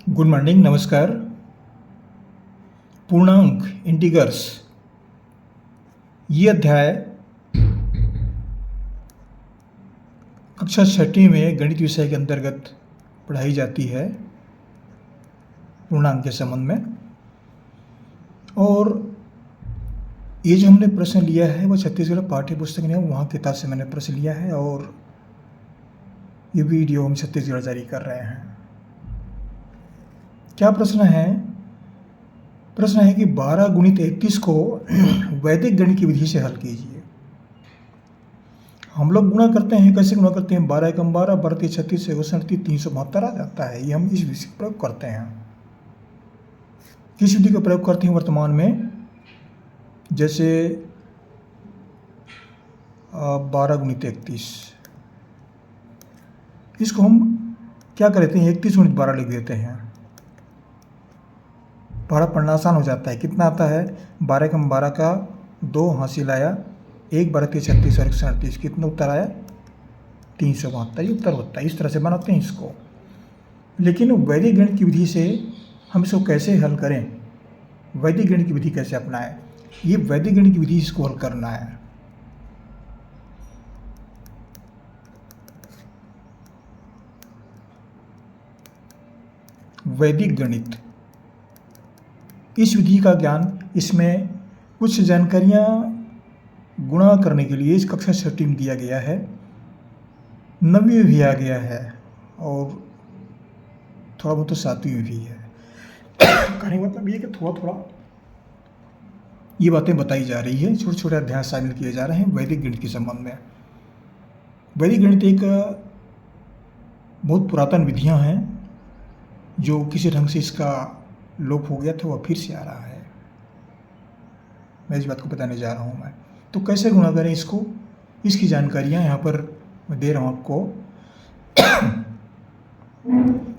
Good morning, नमस्कार। पूर्णांक integers ये अध्याय कक्षा छठी में गणित विषय के अंतर्गत पढ़ाई जाती है पूर्णांक के संबंध में। और ये जो हमने प्रश्न लिया है वो छत्तीसगढ़ पाठ्य पुस्तक में वहाँ किताब से मैंने प्रश्न लिया है और ये वीडियो हम छत्तीसगढ़ जारी कर रहे हैं। क्या प्रश्न है? प्रश्न है कि 12 गुणित 31 को वैदिक गणित की विधि से हल कीजिए। हम लोग गुणा करते हैं, कैसे गुणा करते हैं? 12 एकम 12, 12 36 से 372 आ जाता है। ये हम इस विधि का प्रयोग करते हैं। किस विधि का प्रयोग करते हैं वर्तमान में? जैसे 12 गुणित 31, इसको हम क्या करते हैं? 31 गुणित 12 लिख देते हैं। 12 पढ़ना आसान हो जाता है। कितना आता है? 12 एकम 12 का 2 हासिल आया, 1 12 36 और 138, कितना उत्तर आया? 372। ये उत्तर होता है। इस तरह से बनाते हैं इसको। लेकिन वैदिक गणित की विधि से हम इसको कैसे हल करें? वैदिक गणित की विधि कैसे अपनाएं? ये वैदिक गणित की विधि इसको हल करना है। वैदिक गणित, इस विधि का ज्ञान, इसमें कुछ जानकारियाँ गुणा करने के लिए इस कक्षा छठी में दिया गया है, 9वीं में भी आ गया है और थोड़ा बहुत तो 7वीं में भी है। कहने का मतलब ये कि थोड़ा थोड़ा ये बातें बताई जा रही है, छोटे छोटे अध्याय शामिल किए जा रहे हैं वैदिक गणित के संबंध में। वैदिक गणित एक बहुत पुरातन विधियाँ हैं जो किसी ढंग से इसका लोप हो गया था, वह फिर से आ रहा है। मैं इस बात को बताने जा रहा हूँ। मैं तो कैसे गुणा करें इसको, इसकी जानकारियाँ यहाँ पर मैं दे रहा हूँ आपको।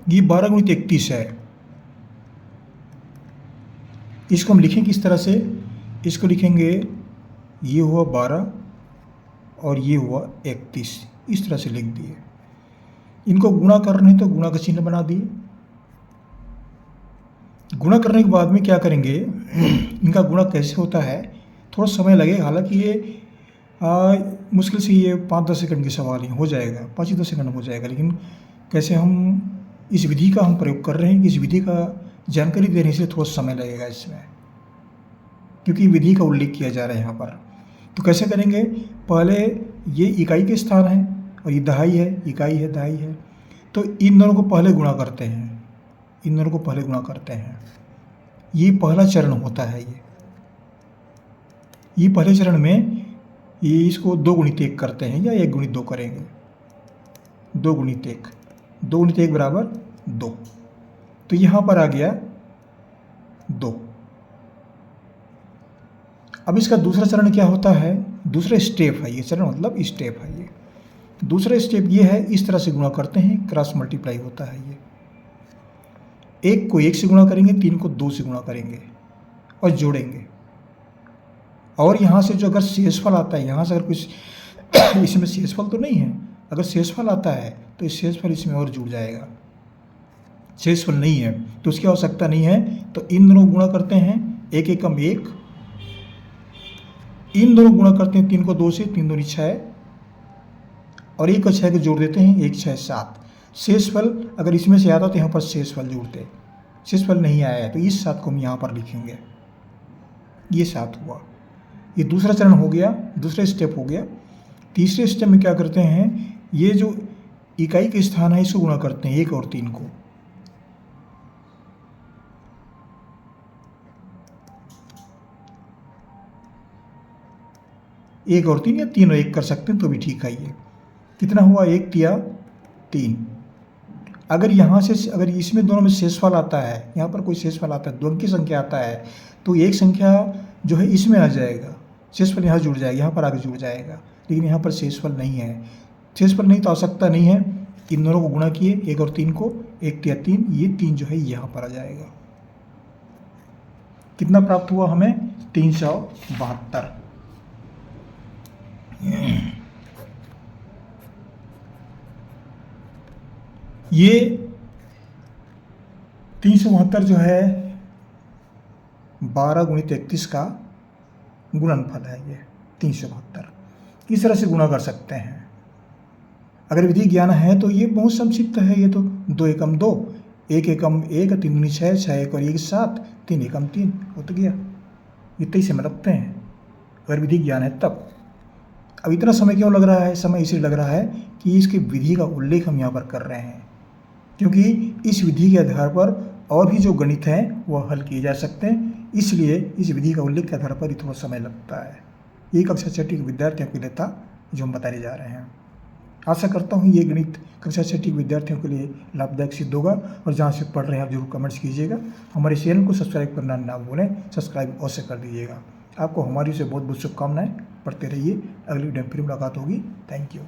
ये 12 गुणित 31 है। इसको हम लिखें किस तरह से? इसको लिखेंगे, ये हुआ 12 और ये हुआ 31, इस तरह से लिख दिए। इनको गुणा करने तो गुणा का चिन्ह बना दिए। गुणा करने के बाद में क्या करेंगे? इनका गुणा कैसे होता है थोड़ा समय लगेगा। हालांकि ये मुश्किल से ये 5-10 सेकंड की सवाल ही हो जाएगा, 5-10 सेकंड में हो जाएगा। लेकिन कैसे हम इस विधि का हम प्रयोग कर रहे हैं, इस विधि का जानकारी देने से थोड़ा समय लगेगा इसमें, क्योंकि विधि का उल्लेख किया जा रहा है यहाँ पर। तो कैसे करेंगे? पहले ये इकाई के स्थान है और ये दहाई है, इकाई है, दहाई है, तो इन दोनों को पहले गुणा करते हैं। इन दोनों को पहले गुणा करते हैं। ये पहला चरण होता है। ये पहले चरण में ये इसको 2 गुणित 1 करते हैं या 1 गुणित 2 करेंगे। 2 गुणित 1, 2 गुणित 1 बराबर 2। तो यहाँ पर आ गया 2। अब इसका दूसरा चरण क्या होता है? दूसरा स्टेप है ये। चरण मतलब स्टेप है ये। दूसरा स्टेप ये है, इस तरह से गुणा करते हैं, क्रॉस मल्टीप्लाई होता है ये। 1 को 1 से गुणा करेंगे, 3 को 2 से गुणा करेंगे और जोड़ेंगे। और यहाँ से जो अगर शेषफल आता है, यहाँ से अगर कुछ इसमें शेषफल तो नहीं है, अगर शेषफल आता है तो इस शेषफल इसमें और जुड़ जाएगा। शेषफल नहीं है तो उसकी आवश्यकता नहीं है। तो इन दोनों गुणा करते हैं, 1 एकम 1, इन दोनों गुणा करते हैं 3 को 2 से, 3 दूनी 6 और 1 और 6 को जोड़ देते हैं, 1 6 7। शेषफल अगर इसमें से आता तो यहाँ पर शेषफल जोड़ते, शेषफल नहीं आया है तो इस 7 को हम यहाँ पर लिखेंगे। ये 7 हुआ। ये दूसरा चरण हो गया, दूसरा स्टेप हो गया। तीसरे स्टेप में क्या करते हैं? ये जो इकाई के स्थान है इसको गुणा करते हैं, 1 और 3 को। एक और 3 या 3 और 1 कर सकते हैं तो भी ठीक है। ये कितना हुआ? 1 तिया 3। अगर यहाँ से, अगर इसमें दोनों में शेषफल आता है, यहाँ पर कोई शेषफल आता है, 2 अंकी संख्या आता है, तो एक संख्या जो है इसमें आ जाएगा, शेषफल यहाँ जुड़ जाएगा, यहाँ पर आगे जुड़ जाएगा। लेकिन यहाँ पर शेषफल नहीं है। शेषफल नहीं तो आवश्यकता नहीं है। इन दोनों को गुणा किए, 1 और 3 को, 1 तिया 3, ये 3 जो है यहाँ पर आ जाएगा। कितना प्राप्त हुआ हमें? 372। ये 372 जो है 12 × 31 का गुणनफल है ये 372। इस तरह से गुणा कर सकते हैं। अगर विधि ज्ञान है तो ये बहुत संक्षिप्त है। ये तो 2 एकम 2, 1 एकम 1, 3 × 6, 6 1 और 1 7, 3 एकम 3 हो तो गया। इतने ही समय लगते हैं अगर विधि ज्ञान है तब। अब इतना समय क्यों लग रहा है? समय इसलिए लग रहा है कि इसकी विधि का उल्लेख हम यहाँ पर कर रहे हैं, क्योंकि इस विधि के आधार पर और भी जो गणित हैं वह हल किए जा सकते हैं, इसलिए इस विधि का उल्लेख के आधार पर ही थोड़ा समय लगता है। ये कक्षा 6 के विद्यार्थियों के लिए था जो हम बताने जा रहे हैं। आशा करता हूँ ये गणित कक्षा 6 के विद्यार्थियों के लिए लाभदायक सिद्ध होगा, और जहाँ से पढ़ रहे हैं आप जरूर कमेंट्स कीजिएगा। हमारे चैनल को सब्सक्राइब करना ना भूलें, सब्सक्राइब अवश्य कर दीजिएगा। आपको हमारी से बहुत बहुत शुभकामनाएं। पढ़ते रहिए। अगली वीडियो में फिर मुलाकात होगी। Thank you.